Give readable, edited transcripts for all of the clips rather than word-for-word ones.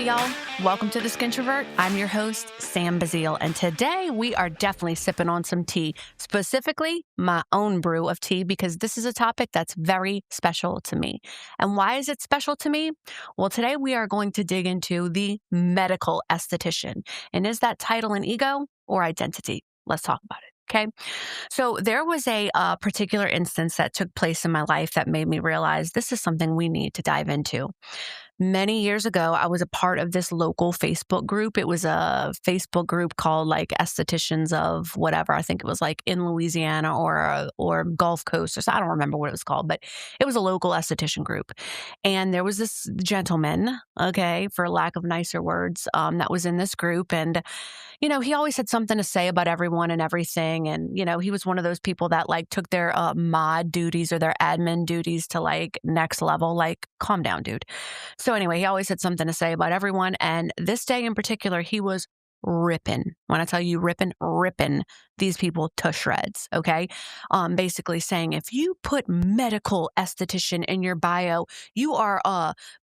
y'all. Welcome to The Skintrovert. I'm your host, Sam Bazile, and today we are definitely sipping on some tea, specifically my own brew of tea, because this is a topic that's very special to me. And why is it special to me? Well, today we are going to dig into the medical esthetician. And is that title an ego or identity? Let's talk about it. Okay. So there was a particular instance that took place in my life that made me realize this is something we need to dive into. Many years ago, I was a part of this local Facebook group. It was a Facebook group called like Estheticians of whatever. I think it was like in Louisiana or Gulf Coast or so. I don't remember what it was called, but it was a local esthetician group. And there was this gentleman, okay, for lack of nicer words, that was in this group. And he always had something to say about everyone and everything. And, he was one of those people that like took their mod duties or their admin duties to like next level, like calm down, dude. So anyway, he always had something to say about everyone. And this day in particular, he was ripping. When I tell you ripping these people to shreds, okay? Basically saying, if you put medical esthetician in your bio, you are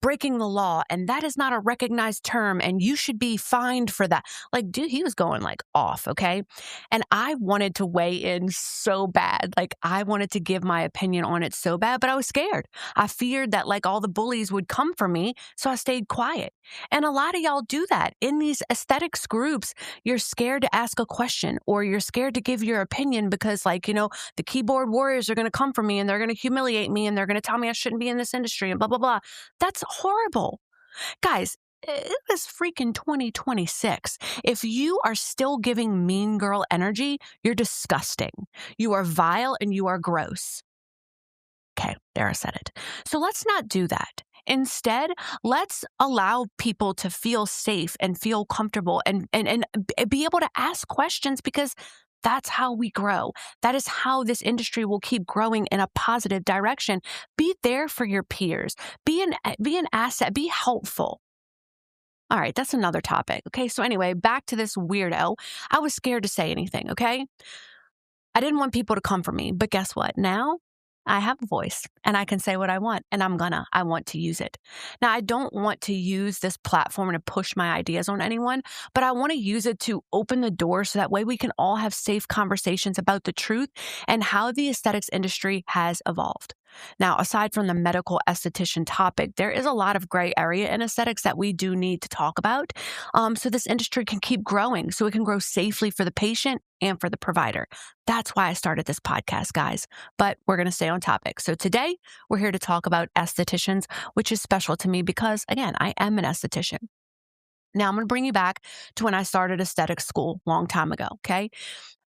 breaking the law, and that is not a recognized term, and you should be fined for that. Like, dude, he was going like off, okay? And I wanted to weigh in so bad. Like, I wanted to give my opinion on it so bad, but I was scared. I feared that like all the bullies would come for me, so I stayed quiet. And a lot of y'all do that in these aesthetics groups. You're scared to ask a question, or you're scared to give your opinion because the keyboard warriors are going to come for me and they're going to humiliate me and they're going to tell me I shouldn't be in this industry and blah, blah, blah. That's horrible. Guys, it was freaking 2026. If you are still giving mean girl energy, you're disgusting. You are vile and you are gross. Okay, there I said it. So let's not do that. Instead, let's allow people to feel safe and feel comfortable and be able to ask questions, because that's how we grow. That is how this industry will keep growing in a positive direction. Be there for your peers. Be an asset. Be helpful. All right, that's another topic. Okay, so anyway, back to this weirdo. I was scared to say anything, okay? I didn't want people to come for me, but guess what? Now I have a voice and I can say what I want, and I want to use it. Now, I don't want to use this platform to push my ideas on anyone, but I want to use it to open the door so that way we can all have safe conversations about the truth and how the aesthetics industry has evolved. Now, aside from the medical esthetician topic, there is a lot of gray area in aesthetics that we do need to talk about, so this industry can keep growing, so it can grow safely for the patient and for the provider. That's why I started this podcast, guys. But we're going to stay on topic. So today, we're here to talk about estheticians, which is special to me because, again, I am an esthetician. Now, I'm going to bring you back to when I started aesthetics school a long time ago, okay?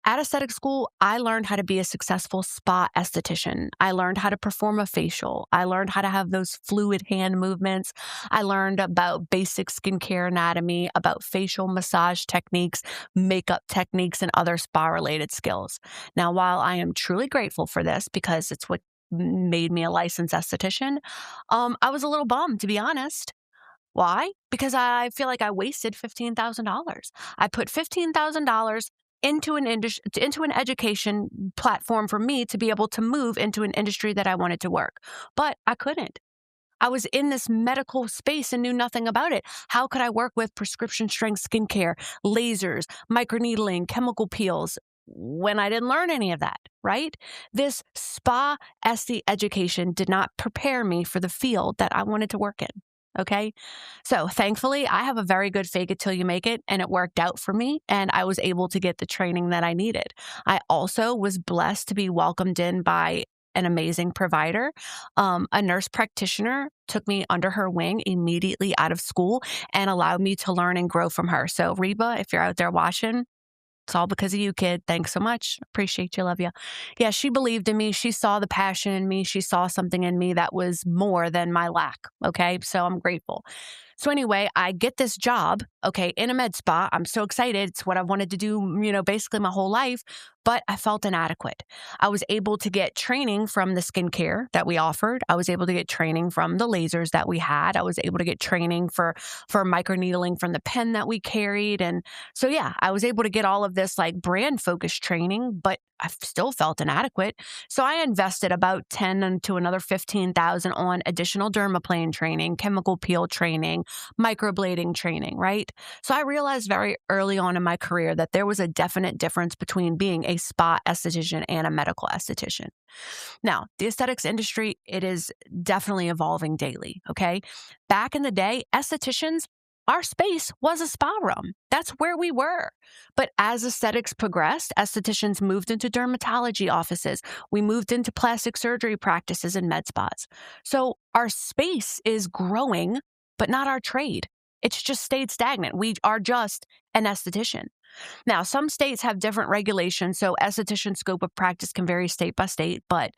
At aesthetic school, I learned how to be a successful spa esthetician. I learned how to perform a facial. I learned how to have those fluid hand movements. I learned about basic skincare anatomy, about facial massage techniques, makeup techniques, and other spa-related skills. Now, while I am truly grateful for this because it's what made me a licensed esthetician, I was a little bummed, to be honest. Why? Because I feel like I wasted $15,000. I put $15,000 into an education platform for me to be able to move into an industry that I wanted to work. But I couldn't. I was in this medical space and knew nothing about it. How could I work with prescription strength skincare, lasers, microneedling, chemical peels, when I didn't learn any of that, right? This spa esthete education did not prepare me for the field that I wanted to work in. Okay. So thankfully, I have a very good fake it till you make it, and it worked out for me, and I was able to get the training that I needed. I also was blessed to be welcomed in by an amazing provider. A nurse practitioner took me under her wing immediately out of school and allowed me to learn and grow from her. So Reba, if you're out there watching, it's all because of you, kid. Thanks so much. Appreciate you. Love you. Yeah, she believed in me. She saw the passion in me. She saw something in me that was more than my lack. Okay, so I'm grateful. So anyway, I get this job, okay, in a med spa. I'm so excited. It's what I wanted to do, basically my whole life, but I felt inadequate. I was able to get training from the skincare that we offered. I was able to get training from the lasers that we had. I was able to get training for microneedling from the pen that we carried. And so, yeah, I was able to get all of this like brand focused training, but I still felt inadequate. So I invested about 10 and to another 15,000 on additional dermaplane training, chemical peel training, microblading training, right? So I realized very early on in my career that there was a definite difference between being a spa esthetician and a medical esthetician. Now, the aesthetics industry, it is definitely evolving daily, okay? Back in the day, estheticians, our space was a spa room. That's where we were. But as aesthetics progressed, estheticians moved into dermatology offices. We moved into plastic surgery practices and med spas. So our space is growing, but not our trade. It's just stayed stagnant. We are just an esthetician. Now, some states have different regulations, so esthetician scope of practice can vary state by state, but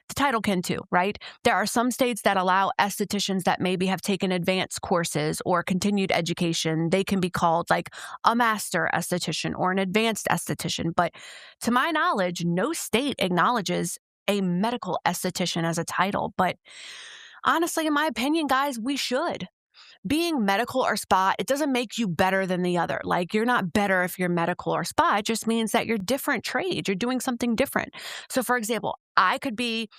the title can too, right? There are some states that allow estheticians that maybe have taken advanced courses or continued education. They can be called like a master esthetician or an advanced esthetician. But to my knowledge, no state acknowledges a medical esthetician as a title. But honestly, in my opinion, guys, we should. Being medical or spa, it doesn't make you better than the other. Like you're not better if you're medical or spa. It just means that you're different trades. You're doing something different. So for example, I could be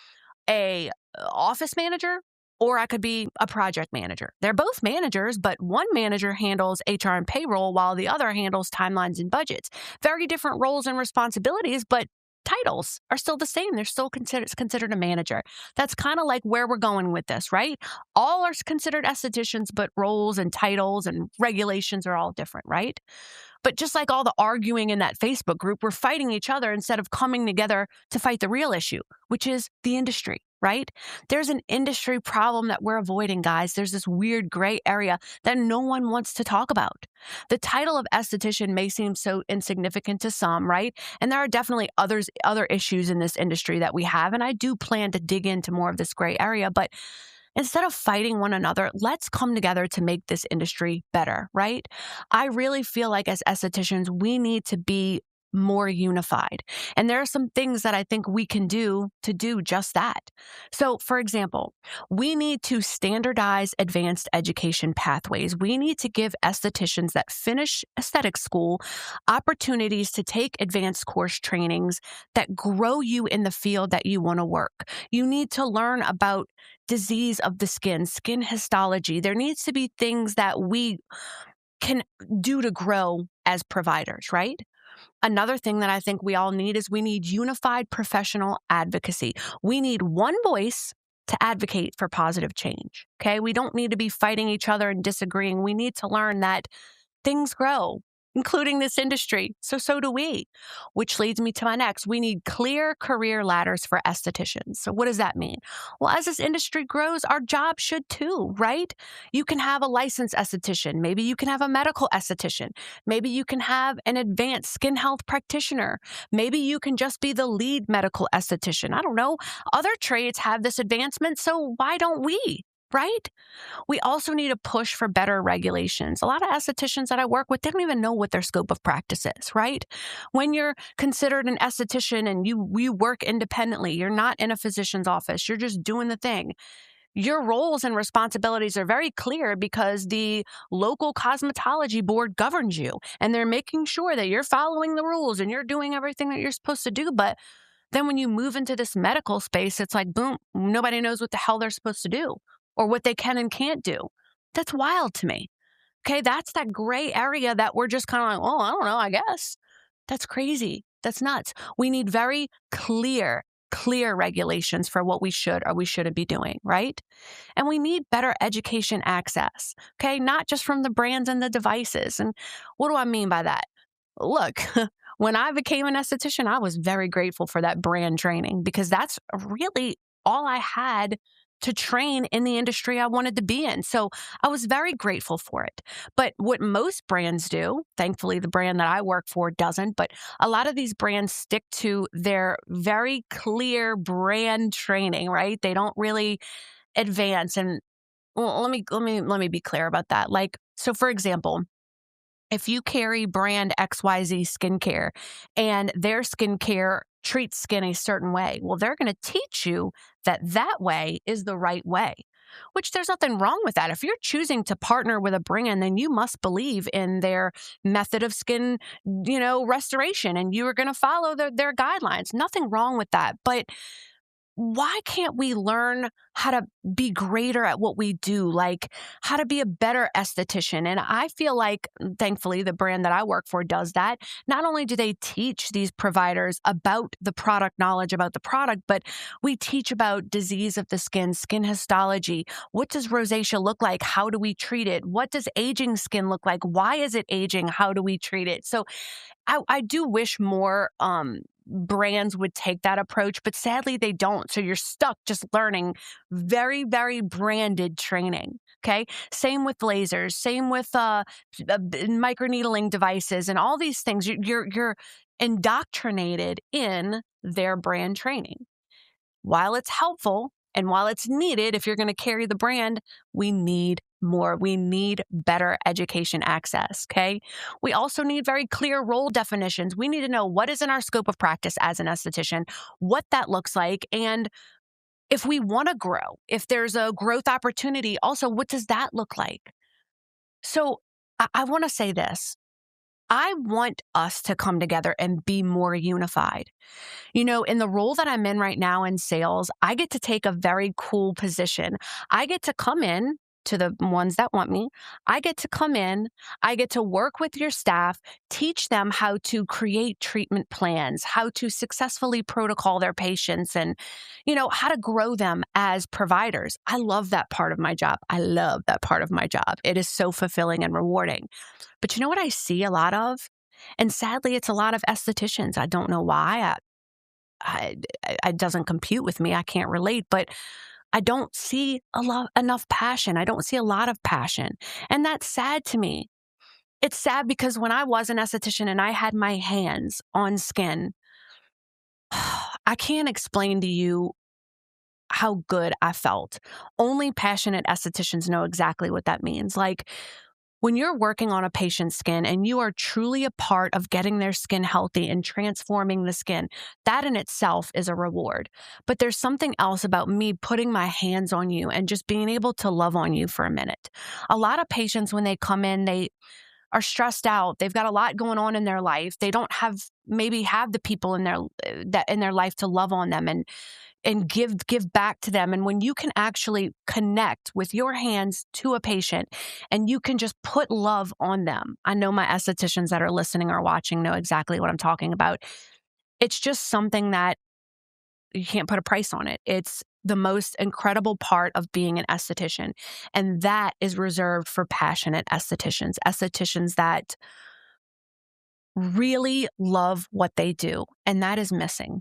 a office manager or I could be a project manager. They're both managers, but one manager handles HR and payroll while the other handles timelines and budgets. Very different roles and responsibilities, but titles are still the same. They're still considered a manager. That's kind of like where we're going with this, right? All are considered estheticians, but roles and titles and regulations are all different, right? But just like all the arguing in that Facebook group, we're fighting each other instead of coming together to fight the real issue, which is the industry, right? There's an industry problem that we're avoiding, guys. There's this weird gray area that no one wants to talk about. The title of esthetician may seem so insignificant to some, right? And there are definitely other issues in this industry that we have. And I do plan to dig into more of this gray area, but instead of fighting one another, let's come together to make this industry better, right? I really feel like as estheticians, we need to be more unified. And there are some things that I think we can do to do just that. So, for example, we need to standardize advanced education pathways. We need to give estheticians that finish aesthetic school opportunities to take advanced course trainings that grow you in the field that you want to work. You need to learn about disease of the skin histology. There needs to be things that we can do to grow as providers, right? Another thing that I think we all need is we need unified professional advocacy. We need one voice to advocate for positive change. Okay. We don't need to be fighting each other and disagreeing. We need to learn that things grow, including this industry. So do we, which leads me to my next. We need clear career ladders for estheticians. So what does that mean? Well, as this industry grows, our job should too, right? You can have a licensed esthetician. Maybe you can have a medical esthetician. Maybe you can have an advanced skin health practitioner. Maybe you can just be the lead medical esthetician. I don't know. Other trades have this advancement, so why don't we? Right? We also need a push for better regulations. A lot of estheticians that I work with, they don't even know what their scope of practice is, right? When you're considered an esthetician and you work independently, you're not in a physician's office, you're just doing the thing. Your roles and responsibilities are very clear because the local cosmetology board governs you and they're making sure that you're following the rules and you're doing everything that you're supposed to do. But then when you move into this medical space, it's like, boom, nobody knows what the hell they're supposed to do or what they can and can't do. That's wild to me. Okay, that's that gray area that we're just kind of like, oh, I don't know, I guess. That's crazy. That's nuts. We need very clear regulations for what we should or we shouldn't be doing, right? And we need better education access, okay? Not just from the brands and the devices. And what do I mean by that? Look, when I became an esthetician, I was very grateful for that brand training because that's really all I had to train in the industry I wanted to be in. So I was very grateful for it. But what most brands do, thankfully the brand that I work for doesn't, but a lot of these brands stick to their very clear brand training, right? They don't really advance. And well, let me be clear about that. Like, so for example, If you carry brand XYZ skincare and their skincare treats skin a certain way, well, they're going to teach you that that way is the right way, which there's nothing wrong with that. If you're choosing to partner with a brand, then you must believe in their method of skin, restoration, and you are going to follow their guidelines. Nothing wrong with that. But why can't we learn how to be greater at what we do, like how to be a better esthetician? And I feel like, thankfully, the brand that I work for does that. Not only do they teach these providers about the product, knowledge about the product, but we teach about disease of the skin histology. What does rosacea look like? How do we treat it? What does aging skin look like? Why is it aging? How do we treat it? So I do wish more brands would take that approach, but sadly they don't. So you're stuck just learning very, very branded training. Okay. Same with lasers, same with microneedling devices and all these things. You're indoctrinated in their brand training. While it's helpful and while it's needed, if you're going to carry the brand, we need more. We need better education access, okay? We also need very clear role definitions. We need to know what is in our scope of practice as an esthetician, what that looks like, and if we want to grow, if there's a growth opportunity, also, what does that look like? So I want to say this. I want us to come together and be more unified. In the role that I'm in right now in sales, I get to take a very cool position. I get to come in to the ones that want me. I get to come in. I get to work with your staff, teach them how to create treatment plans, how to successfully protocol their patients, and, how to grow them as providers. I love that part of my job. I love that part of my job. It is so fulfilling and rewarding. But you know what I see a lot of? And sadly, it's a lot of estheticians. I don't know why. It doesn't compute with me. I can't relate, but I don't see enough passion. I don't see a lot of passion. And that's sad to me. It's sad because when I was an esthetician and I had my hands on skin, I can't explain to you how good I felt. Only passionate estheticians know exactly what that means. Like, when you're working on a patient's skin and you are truly a part of getting their skin healthy and transforming the skin, that in itself is a reward. But there's something else about me putting my hands on you and just being able to love on you for a minute. A lot of patients, when they come in, they are stressed out. They've got a lot going on in their life. They don't maybe have the people in their life to love on them and give back to them. And when you can actually connect with your hands to a patient and you can just put love on them. I know my estheticians that are listening or watching know exactly what I'm talking about. It's just something that you can't put a price on it. It's the most incredible part of being an esthetician. And that is reserved for passionate estheticians that really love what they do. And that is missing.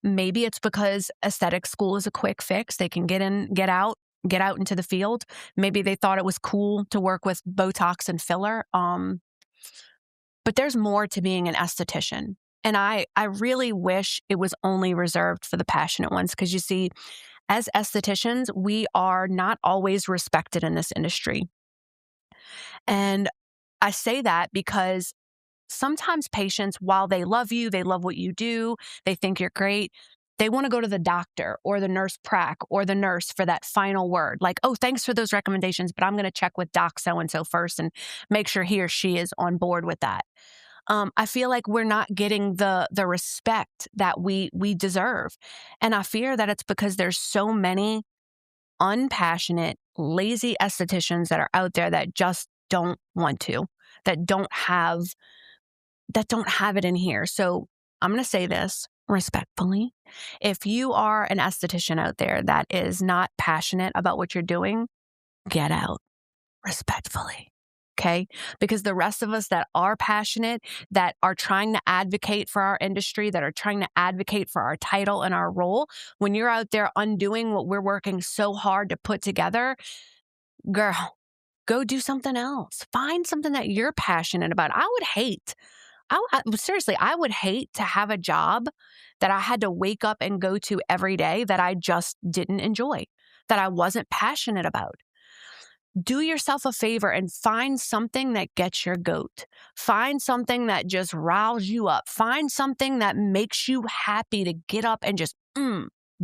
Maybe it's because aesthetic school is a quick fix. They can get in, get out into the field. Maybe they thought it was cool to work with Botox and filler. But there's more to being an esthetician. And I really wish it was only reserved for the passionate ones. Because you see, as estheticians, we are not always respected in this industry. And I say that because sometimes patients, while they love you, they love what you do, they think you're great, they want to go to the doctor or the nurse prac or the nurse for that final word. Like, oh, thanks for those recommendations, but I'm going to check with doc so-and-so first and make sure he or she is on board with that. I feel like we're not getting the respect that we deserve. And I fear that it's because there's so many unpassionate, lazy estheticians that are out there that just don't want to, that don't have it in here. So I'm going to say this respectfully. If you are an esthetician out there that is not passionate about what you're doing, get out respectfully. Okay? Because the rest of us that are passionate, that are trying to advocate for our industry, that are trying to advocate for our title and our role, when you're out there undoing what we're working so hard to put together, girl, go do something else. Find something that you're passionate about. Seriously, I would hate to have a job that I had to wake up and go to every day that I just didn't enjoy, that I wasn't passionate about. do yourself a favor and find something that gets your goat. Find something that just riles you up. Find something that makes you happy to get up and just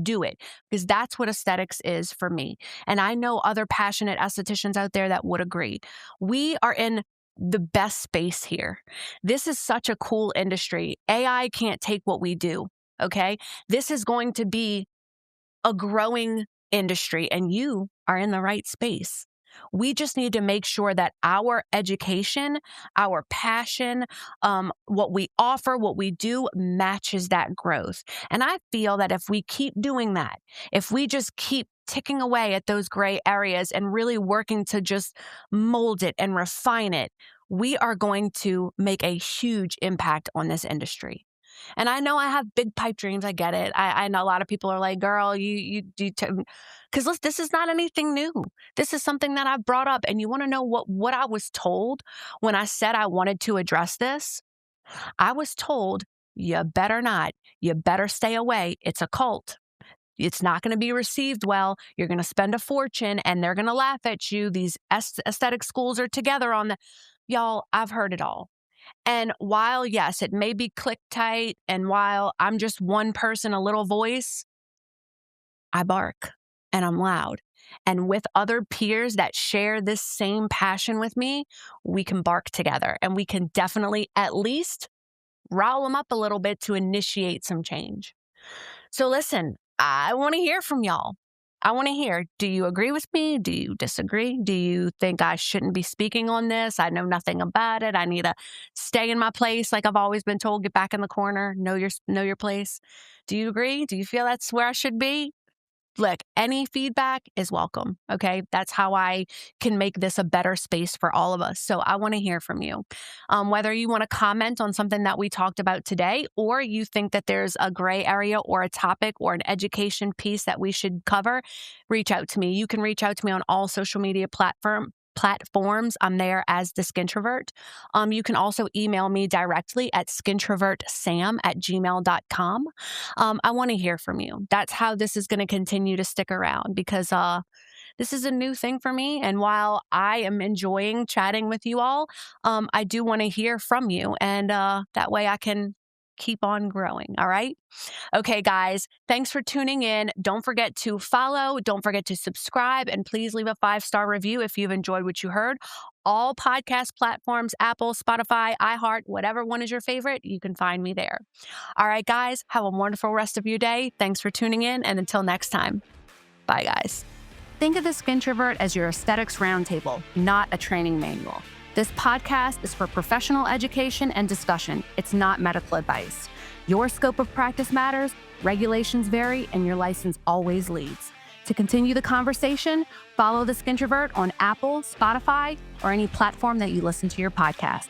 do it, because that's what aesthetics is for me. And I know other passionate estheticians out there that would agree. We are in the best space here. This is such a cool industry. AI can't take what we do, okay? This is going to be a growing industry, and you are in the right space. We just need to make sure that our education, our passion, what we offer, what we do matches that growth. And I feel that if we keep doing that, if we just keep ticking away at those gray areas and really working to just mold it and refine it, we are going to make a huge impact on this industry. And I know I have big pipe dreams. I get it. I know a lot of people are like, girl, because this is not anything new. This is something that I've brought up. And you want to know what I was told when I said I wanted to address this? I was told, you better not. You better stay away. It's a cult. It's not going to be received well. You're going to spend a fortune and they're going to laugh at you. These aesthetic schools are together on the... Y'all, I've heard it all. And while, yes, it may be click tight, and while I'm just one person, a little voice, I bark and I'm loud. And with other peers that share this same passion with me, we can bark together and we can definitely at least rile them up a little bit to initiate some change. So listen, I want to hear from y'all. I want to hear, do you agree with me? Do you disagree? Do you think I shouldn't be speaking on this? I know nothing about it. I need to stay in my place like I've always been told, get back in the corner, know your place. Do you agree? Do you feel that's where I should be? Look, any feedback is welcome, okay? That's how I can make this a better space for all of us. So I want to hear from you. Whether you want to comment on something that we talked about today, or you think that there's a gray area or a topic or an education piece that we should cover, reach out to me. You can reach out to me on all social media platforms. I'm there as the Skintrovert. You can also email me directly at skintrovertsam@gmail.com. I want to hear from you. That's how this is going to continue to stick around, because this is a new thing for me. And while I am enjoying chatting with you all, I do want to hear from you. And that way I can keep on growing. All right. Okay, guys, thanks for tuning in. Don't forget to follow. Don't forget to subscribe. And please leave a 5-star review if you've enjoyed what you heard. All podcast platforms, Apple, Spotify, iHeart, whatever one is your favorite, you can find me there. All right, guys, have a wonderful rest of your day. Thanks for tuning in. And until next time, bye, guys. Think of the Skintrovert as your aesthetics roundtable, not a training manual. This podcast is for professional education and discussion. It's not medical advice. Your scope of practice matters, regulations vary, and your license always leads. To continue the conversation, follow the Skintrovert on Apple, Spotify, or any platform that you listen to your podcast.